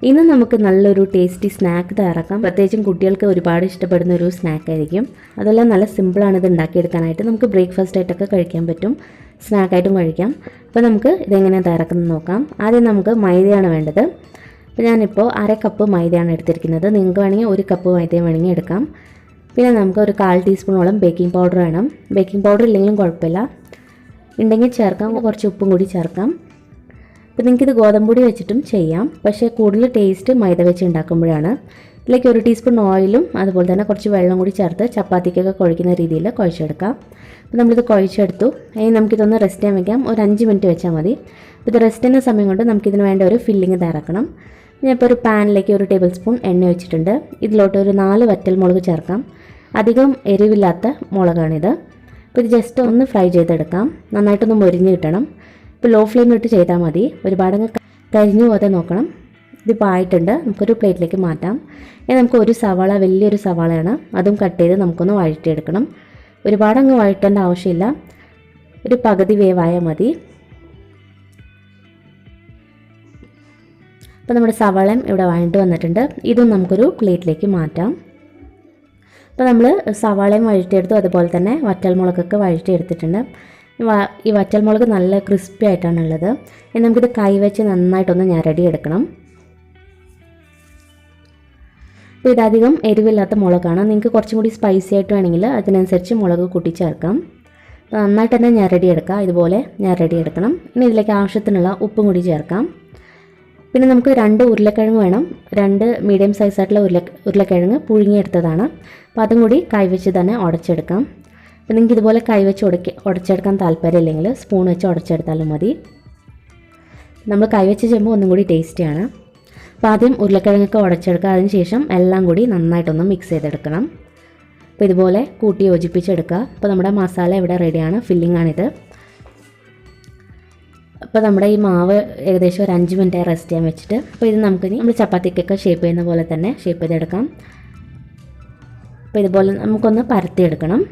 ഇന്ന് നമുക്ക് നല്ലൊരു ടേസ്റ്റി സ്നാക്ക് തയ്യാറാക്കാം. പ്രത്യേകിച്ചും കുട്ടികൾക്ക് ഒരുപാട് ഇഷ്ടപ്പെടുന്ന ഒരു സ്നാക്കായിരിക്കും. അതെല്ലാം നല്ല സിമ്പിളാണ് ഇത് ഉണ്ടാക്കിയെടുക്കാനായിട്ട്. നമുക്ക് ബ്രേക്ക്ഫാസ്റ്റ് ആയിട്ടൊക്കെ കഴിക്കാൻ പറ്റും, സ്നാക്കായിട്ടും കഴിക്കാം. അപ്പോൾ നമുക്ക് ഇതെങ്ങനെയാണ് തയ്യാറാക്കുന്നത് നോക്കാം. ആദ്യം നമുക്ക് മൈദയാണ് വേണ്ടത്. അപ്പോൾ ഞാനിപ്പോൾ 1/2 കപ്പ് മൈദയാണ് എടുത്തിരിക്കുന്നത്. നിങ്ങൾക്ക് വേണമെങ്കിൽ 1 കപ്പ് മൈദയും വേണമെങ്കിൽ എടുക്കാം. പിന്നെ നമുക്ക് ഒരു 1/4 ടീസ്പൂണോളം ബേക്കിംഗ് പൗഡർ വേണം. ബേക്കിംഗ് പൗഡർ ഇല്ലെങ്കിലും കുഴപ്പമില്ല, ഉണ്ടെങ്കിൽ ചേർക്കാം. കുറച്ച് ഉപ്പും കൂടി ചേർക്കാം. അപ്പോൾ നിങ്ങൾക്കിത് ഗോതമ്പൊടി വെച്ചിട്ടും ചെയ്യാം, പക്ഷേ കൂടുതൽ ടേസ്റ്റ് മൈദ വെച്ച് ഉണ്ടാക്കുമ്പോഴാണ്. ഇതിലേക്ക് 1 ടീസ്പൂൺ ഓയിലും അതുപോലെ തന്നെ കുറച്ച് വെള്ളം കൂടി ചേർത്ത് ചപ്പാത്തിക്കൊക്കെ കുഴയ്ക്കുന്ന രീതിയിൽ കുഴച്ചെടുക്കാം. അപ്പോൾ നമ്മളിത് കുഴച്ചെടുത്തു. ഇനി നമുക്കിതൊന്ന് റെസ്റ്റ് ചെയ്യാൻ വയ്ക്കാം. ഒരു 5 മിനിറ്റ് വെച്ചാൽ മതി. അപ്പോൾ ഇത് റെസ്റ്റ് ചെയ്യുന്ന സമയം കൊണ്ട് നമുക്കിതിന് വേണ്ട ഒരു ഫില്ലിങ് തയ്യാറാക്കണം. ഞാനിപ്പോൾ ഒരു പാനിലേക്ക് 1 ടേബിൾ സ്പൂൺ എണ്ണ വെച്ചിട്ടുണ്ട്. ഇതിലോട്ട് ഒരു 4 വറ്റൽമുളക് ചേർക്കാം. അധികം എരിവില്ലാത്ത മുളകാണിത്. അപ്പോൾ ഇത് ജസ്റ്റ് ഒന്ന് ഫ്രൈ ചെയ്തെടുക്കാം. നന്നായിട്ടൊന്ന് മൊരിഞ്ഞ് കിട്ടണം. ഇപ്പോൾ ലോ ഫ്ലെയിമിലിട്ട് ചെയ്താൽ മതി, ഒരുപാടങ്ങ് കരിഞ്ഞു പോകാതെ നോക്കണം. ഇതിപ്പോൾ ആയിട്ടുണ്ട്. നമുക്കൊരു പ്ലേറ്റിലേക്ക് മാറ്റാം. ഇനി നമുക്ക് ഒരു സവാള, വലിയൊരു സവാളയാണ്, അതും കട്ട് ചെയ്ത് നമുക്കൊന്ന് വഴറ്റിയെടുക്കണം. ഒരുപാടങ്ങ് വഴറ്റേണ്ട ആവശ്യമില്ല, ഒരു പകുതി വേവായാൽ മതി. അപ്പോൾ നമ്മുടെ സവാളയും ഇവിടെ വഴണ്ട് വന്നിട്ടുണ്ട്. ഇതും നമുക്കൊരു പ്ലേറ്റിലേക്ക് മാറ്റാം. അപ്പോൾ നമ്മൾ സവാളയും വഴറ്റിയെടുത്തു, അതുപോലെ തന്നെ വറ്റൽമുളകൊക്കെ വഴറ്റിയെടുത്തിട്ടുണ്ട്. ഈ വറ്റൽമുളക് നല്ല ക്രിസ്പി ആയിട്ടാണുള്ളത്. ഇനി നമുക്കിത് കൈവച്ച് നന്നായിട്ടൊന്ന് ഞരടിയെടുക്കണം. അപ്പോൾ ഇതധികം എരിവില്ലാത്ത മുളകാണ്. നിങ്ങൾക്ക് കുറച്ചും കൂടി സ്പൈസി ആയിട്ട് വേണമെങ്കിൽ അതിനനുസരിച്ച് മുളക് കൂട്ടി ചേർക്കാം. അപ്പോൾ നന്നായിട്ട് തന്നെ ഞരടിയെടുക്കുക. ഇതുപോലെ ഞരടിയെടുക്കണം. ഇനി ഇതിലേക്ക് ആവശ്യത്തിനുള്ള ഉപ്പും കൂടി ചേർക്കാം. പിന്നെ നമുക്ക് 2 ഉരുളക്കിഴങ്ങ് വേണം. 2 മീഡിയം സൈസായിട്ടുള്ള ഉരുളക്കിഴങ്ങ് പുഴുങ്ങിയെടുത്തതാണ്. അപ്പോൾ അതും കൂടി കൈവച്ച് തന്നെ ഉടച്ചെടുക്കാം. അപ്പോൾ നിങ്ങൾക്ക് ഇതുപോലെ കൈവച്ച് ഉടച്ചെടുക്കാൻ താല്പര്യമില്ലെങ്കിൽ സ്പൂൺ വെച്ച് ഉടച്ചെടുത്താലും മതി. നമ്മൾ കൈവച്ച് ചെയ്യുമ്പോൾ ഒന്നും കൂടി ടേസ്റ്റിയാണ്. അപ്പോൾ ആദ്യം ഉരുളക്കിഴങ്ങൊക്കെ ഉടച്ചെടുക്കുക. അതിന് ശേഷം എല്ലാം കൂടി നന്നായിട്ടൊന്ന് മിക്സ് ചെയ്തെടുക്കണം. അപ്പോൾ ഇതുപോലെ കൂട്ടി യോജിപ്പിച്ചെടുക്കുക. അപ്പോൾ നമ്മുടെ മസാല ഇവിടെ റെഡിയാണ്. ഫില്ലിംഗ് ആണിത്. അപ്പോൾ നമ്മുടെ ഈ മാവ് ഏകദേശം ഒരു 5 മിനിറ്റ് റെസ്റ്റ് ചെയ്യാൻ വെച്ചിട്ട്, അപ്പോൾ ഇത് നമുക്കിനി നമ്മൾ ചപ്പാത്തിക്കൊക്കെ ഷേപ്പ് ചെയ്യുന്ന പോലെ തന്നെ ഷേപ്പ് ചെയ്തെടുക്കാം. അപ്പോൾ ഇതുപോലെ നമുക്കൊന്ന് പരത്തിയെടുക്കണം.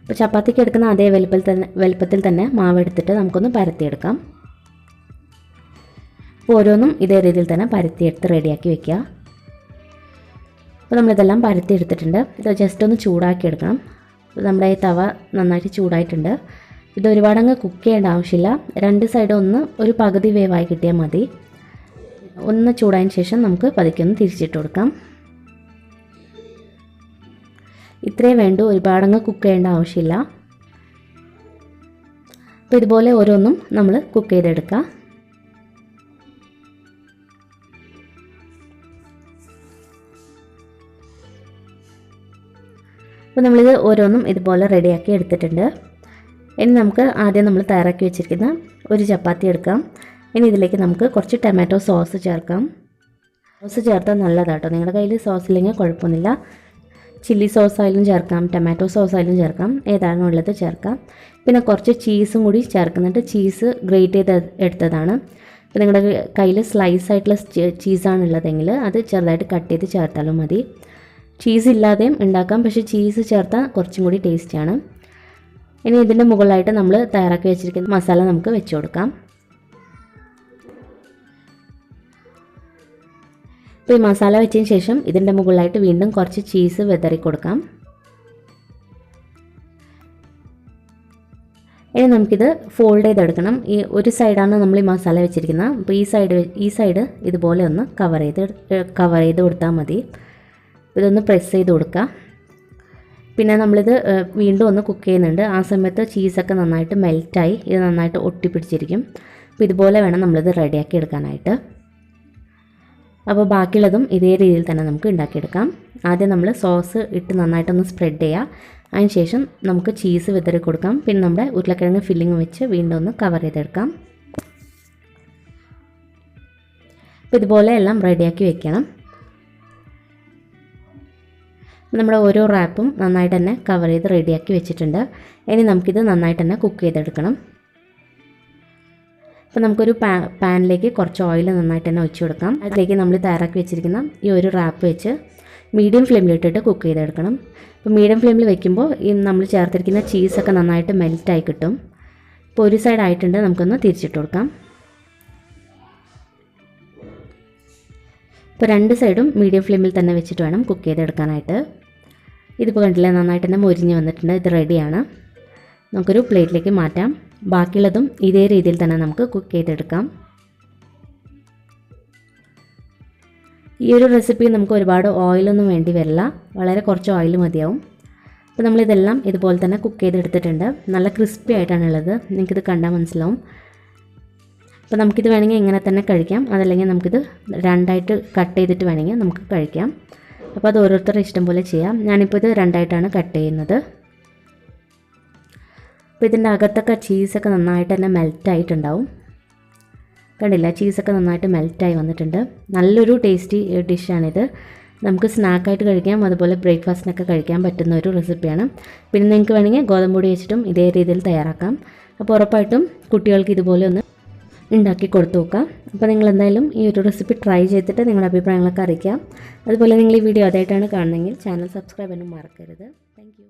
അപ്പോൾ ചപ്പാത്തിക്ക് എടുക്കുന്ന അതേ വലുപ്പത്തിൽ തന്നെ മാവ് എടുത്തിട്ട് നമുക്കൊന്ന് പരത്തിയെടുക്കാം. അപ്പോൾ ഓരോന്നും ഇതേ രീതിയിൽ തന്നെ പരത്തിയെടുത്ത് റെഡിയാക്കി വെക്കുക. അപ്പോൾ നമ്മളിതെല്ലാം പരത്തിയെടുത്തിട്ടുണ്ട്. ഇത് ജസ്റ്റ് ഒന്ന് ചൂടാക്കി എടുക്കണം. അപ്പോൾ നമ്മുടെ ഈ തവ നന്നായിട്ട് ചൂടായിട്ടുണ്ട്. ഇത് ഒരുപാടങ്ങ് കുക്ക് ചെയ്യേണ്ട ആവശ്യമില്ല. 2 സൈഡും ഒന്ന് ഒരു പകുതി വേവായി കിട്ടിയാൽ മതി. ഒന്ന് ചൂടായതിന് ശേഷം നമുക്ക് പതുക്കെ ഒന്ന് തിരിച്ചിട്ട് കൊടുക്കാം. ഇത്രയും വേണ്ടു, ഒരുപാടങ്ങ് കുക്ക് ചെയ്യേണ്ട ആവശ്യമില്ല. അപ്പോൾ ഇതുപോലെ ഓരോന്നും നമ്മൾ കുക്ക് ചെയ്തെടുക്കുക. അപ്പോൾ നമ്മളിത് ഓരോന്നും ഇതുപോലെ റെഡിയാക്കി എടുത്തിട്ടുണ്ട്. ഇനി നമുക്ക് ആദ്യം നമ്മൾ തയ്യാറാക്കി വെച്ചിരിക്കുന്ന ഒരു ചപ്പാത്തി എടുക്കാം. ഇനി ഇതിലേക്ക് നമുക്ക് കുറച്ച് ടൊമാറ്റോ സോസ് ചേർക്കാം. സോസ് ചേർത്താൽ നല്ലതാട്ടോ. നിങ്ങളുടെ കയ്യിൽ സോസ് ഇല്ലെങ്കിൽ കുഴപ്പമൊന്നുമില്ല. ചില്ലി സോസ് ആയാലും ചേർക്കാം, ടൊമാറ്റോ സോസ് ആയാലും ചേർക്കാം, ഏതാണോ ഉള്ളത് ചേർക്കാം. പിന്നെ കുറച്ച് ചീസും കൂടി ചേർക്കുന്നുണ്ട്. ചീസ് ഗ്രേറ്റ് ചെയ്ത് എടുത്തതാണ്. അപ്പോൾ നിങ്ങളുടെ കയ്യിൽ സ്ലൈസ് ആയിട്ടുള്ള ചീസാണുള്ളതെങ്കിൽ അത് ചെറുതായിട്ട് കട്ട് ചെയ്ത് ചേർത്താലും മതി. ചീസ് ഇല്ലാതെയും ഉണ്ടാക്കാം, പക്ഷേ ചീസ് ചേർത്താൽ കുറച്ചും കൂടി ടേസ്റ്റിയാണ്. ഇനി ഇതിൻ്റെ മുകളിലായിട്ട് നമ്മൾ തയ്യാറാക്കി വെച്ചിരിക്കുന്ന മസാല നമുക്ക് വെച്ച് കൊടുക്കാം. അപ്പോൾ ഈ മസാല വെച്ചതിന് ശേഷം ഇതിൻ്റെ മുകളിലായിട്ട് വീണ്ടും കുറച്ച് ചീസ് വിതറി കൊടുക്കാം. ഇനി നമുക്കിത് ഫോൾഡ് ചെയ്തെടുക്കണം. ഈ ഒരു സൈഡാണ് നമ്മൾ ഈ മസാല വെച്ചിരിക്കുന്നത്. അപ്പോൾ ഈ സൈഡ് ഇതുപോലെ ഒന്ന് കവർ ചെയ്ത് കൊടുത്താൽ മതി. ഇതൊന്ന് പ്രസ് ചെയ്ത് കൊടുക്കുക. പിന്നെ നമ്മളിത് വീണ്ടും ഒന്ന് കുക്ക് ചെയ്യുന്നുണ്ട്. ആ സമയത്ത് ചീസൊക്കെ നന്നായിട്ട് മെൽറ്റായി ഇത് നന്നായിട്ട് ഒട്ടിപ്പിടിച്ചിരിക്കും. അപ്പോൾ ഇതുപോലെ വേണം നമ്മളിത് റെഡിയാക്കി എടുക്കാനായിട്ട്. അപ്പോൾ ബാക്കിയുള്ളതും ഇതേ രീതിയിൽ തന്നെ നമുക്ക് ഉണ്ടാക്കിയെടുക്കാം. ആദ്യം നമ്മൾ സോസ് ഇട്ട് നന്നായിട്ടൊന്ന് സ്പ്രെഡ് ചെയ്യുക. അതിന് ശേഷം നമുക്ക് ചീസ് വിതറി കൊടുക്കാം. പിന്നെ നമ്മുടെ ഉരുളക്കിഴങ്ങ് ഫില്ലിങ് വെച്ച് വീണ്ടും ഒന്ന് കവർ ചെയ്തെടുക്കാം. അപ്പോൾ ഇതുപോലെ എല്ലാം റെഡിയാക്കി വെക്കണം. നമ്മുടെ ഓരോ റാപ്പും നന്നായിട്ട് തന്നെ കവർ ചെയ്ത് റെഡിയാക്കി വെച്ചിട്ടുണ്ട്. ഇനി നമുക്കിത് നന്നായിട്ട് തന്നെ കുക്ക് ചെയ്തെടുക്കണം. അപ്പോൾ നമുക്കൊരു പാനിലേക്ക് കുറച്ച് ഓയിൽ നന്നായിട്ട് തന്നെ ഒഴിച്ചു കൊടുക്കാം. അതിലേക്ക് നമ്മൾ തയ്യാറാക്കി വെച്ചിരിക്കുന്ന ഈ ഒരു റാപ്പ് വെച്ച് മീഡിയം ഫ്ലെയിമിലിട്ടിട്ട് കുക്ക് ചെയ്തെടുക്കണം. അപ്പോൾ മീഡിയം ഫ്ലെയിമിൽ വെക്കുമ്പോൾ ഈ നമ്മൾ ചേർത്തിരിക്കുന്ന ചീസൊക്കെ നന്നായിട്ട് മെൽറ്റായി കിട്ടും. ഇപ്പോൾ ഒരു സൈഡ് ആയിട്ടുണ്ട്, നമുക്കൊന്ന് തിരിച്ചിട്ട് കൊടുക്കാം. ഇപ്പോൾ 2 സൈഡും മീഡിയം ഫ്ലെയിമിൽ തന്നെ വെച്ചിട്ട് വേണം കുക്ക് ചെയ്തെടുക്കാനായിട്ട്. ഇതിപ്പോൾ കണ്ടില്ലേ, നന്നായിട്ട് തന്നെ മൊരിഞ്ഞ് വന്നിട്ടുണ്ട്. ഇത് റെഡിയാണ്. നമുക്കൊരു പ്ലേറ്റിലേക്ക് മാറ്റാം. ബാക്കിയുള്ളതും ഇതേ രീതിയിൽ തന്നെ നമുക്ക് കുക്ക് ചെയ്തെടുക്കാം. ഈ ഒരു റെസിപ്പി നമുക്ക് ഒരുപാട് ഓയിലൊന്നും വേണ്ടി വരില്ല, വളരെ കുറച്ച് ഓയിൽ മതിയാവും. അപ്പോൾ നമ്മളിതെല്ലാം ഇതുപോലെ തന്നെ കുക്ക് ചെയ്തെടുത്തിട്ടുണ്ട്. നല്ല ക്രിസ്പി ആയിട്ടാണുള്ളത്, നിങ്ങൾക്കിത് കണ്ടാൽ മനസ്സിലാവും. അപ്പോൾ നമുക്കിത് വേണമെങ്കിൽ ഇങ്ങനെ തന്നെ കഴിക്കാം, അതല്ലെങ്കിൽ നമുക്കിത് 2ആയിട്ട് കട്ട് ചെയ്തിട്ട് വേണമെങ്കിൽ നമുക്ക് കഴിക്കാം. അപ്പോൾ അത് ഓരോരുത്തരുടെ ഇഷ്ടം പോലെ ചെയ്യാം. ഞാനിപ്പോൾ ഇത് 2ആയിട്ടാണ് കട്ട് ചെയ്യുന്നത്. അപ്പോൾ ഇതിൻ്റെ അകത്തൊക്കെ ചീസൊക്കെ നന്നായിട്ട് തന്നെ മെൽറ്റായിട്ടുണ്ടാവും. കണ്ടില്ല, ചീസൊക്കെ നന്നായിട്ട് മെൽറ്റായി വന്നിട്ടുണ്ട്. നല്ലൊരു ടേസ്റ്റി ഡിഷാണിത്. നമുക്ക് സ്നാക്കായിട്ട് കഴിക്കാം, അതുപോലെ ബ്രേക്ക്ഫാസ്റ്റിനൊക്കെ കഴിക്കാൻ പറ്റുന്ന ഒരു റെസിപ്പിയാണ്. പിന്നെ നിങ്ങൾക്ക് വേണമെങ്കിൽ ഗോതമ്പ് പൊടി വെച്ചിട്ടും ഇതേ രീതിയിൽ തയ്യാറാക്കാം. അപ്പോൾ ഉറപ്പായിട്ടും കുട്ടികൾക്ക് ഇതുപോലെ ഒന്ന് ഉണ്ടാക്കി കൊടുത്തു നോക്കാം. അപ്പോൾ നിങ്ങൾ എന്തായാലും ഈ ഒരു റെസിപ്പി ട്രൈ ചെയ്തിട്ട് നിങ്ങളുടെ അഭിപ്രായങ്ങളൊക്കെ അറിയിക്കാം. അതുപോലെ നിങ്ങൾ ഈ വീഡിയോ ആദ്യമായിട്ടാണ് കാണുന്നതെങ്കിൽ ചാനൽ സബ്സ്ക്രൈബ് ചെയ്യാനും മറക്കരുത്. Thank you.